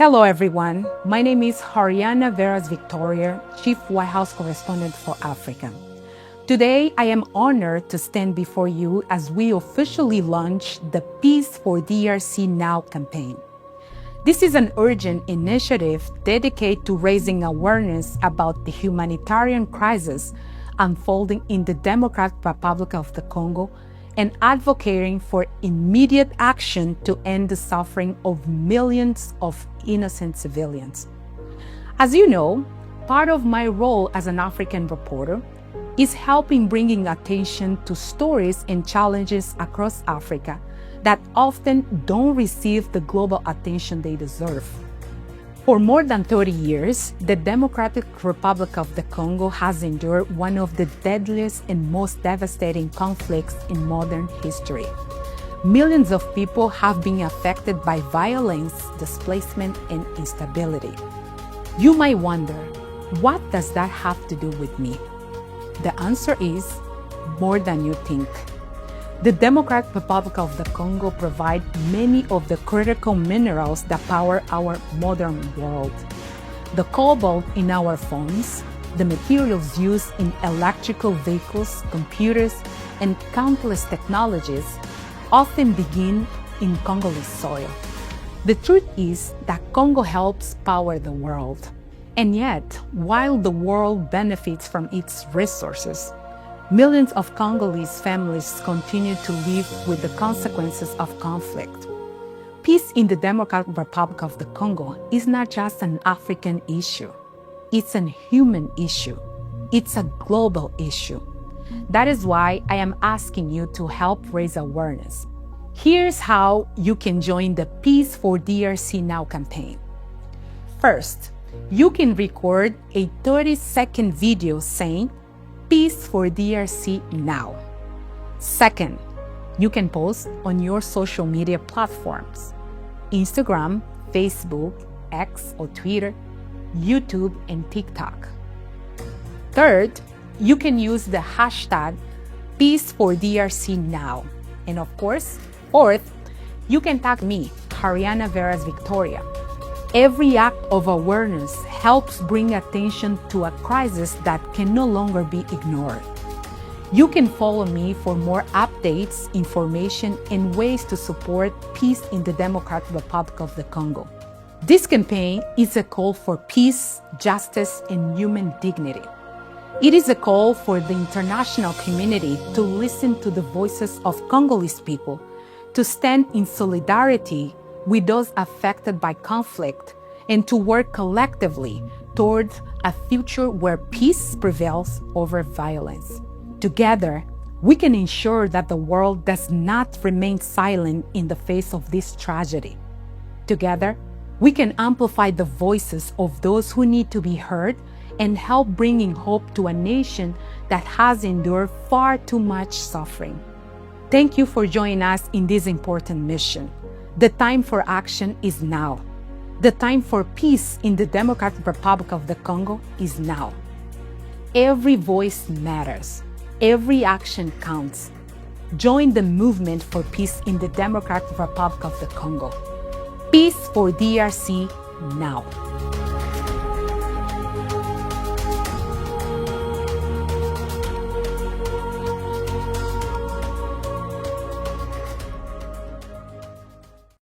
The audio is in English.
Hello everyone, my name is Hariana Veras Victoria, Chief White House Correspondent for Africa. Today, I am honored to stand before you as we officially launch the Peace for DRC Now campaign. This is an urgent initiative dedicated to raising awareness about the humanitarian crisis unfolding in the Democratic Republic of the Congo and advocating for immediate action to end the suffering of millions of innocent civilians. As you know, part of my role as an African reporter is helping bringing attention to stories and challenges across Africa that often don't receive the global attention they deserve. For more than 30 years, the Democratic Republic of the Congo has endured one of the deadliest and most devastating conflicts in modern history. Millions of people have been affected by violence, displacement, and instability. You might wonder, what does that have to do with me? The answer is more than you think. The Democratic Republic of the Congo provides many of the critical minerals that power our modern world. The cobalt in our phones, the materials used in electrical vehicles, computers, and countless technologies often begin in Congolese soil. The truth is that Congo helps power the world. And yet, while the world benefits from its resources, millions of Congolese families continue to live with the consequences of conflict. Peace in the Democratic Republic of the Congo is not just an African issue. It's a human issue. It's a global issue. That is why I am asking you to help raise awareness. Here's how you can join the Peace for DRC Now campaign. First, you can record a 30-second video saying, Peace for DRC Now. Second, you can post on your social media platforms, Instagram, Facebook, X or Twitter, YouTube, and TikTok. Third, you can use the hashtag Peace for DRC Now. And of course, fourth, you can tag me, Hariana Veras Victoria. Every act of awareness helps bring attention to a crisis that can no longer be ignored. You can follow me for more updates, information, and ways to support peace in the Democratic Republic of the Congo. This campaign is a call for peace, justice, and human dignity. It is a call for the international community to listen to the voices of Congolese people, to stand in solidarity with those affected by conflict, and to work collectively toward a future where peace prevails over violence. Together, we can ensure that the world does not remain silent in the face of this tragedy. Together, we can amplify the voices of those who need to be heard and help bringing hope to a nation that has endured far too much suffering. Thank you for joining us in this important mission. The time for action is now. The time for peace in the Democratic Republic of the Congo is now. Every voice matters. Every action counts. Join the movement for peace in the Democratic Republic of the Congo. Peace for DRC now.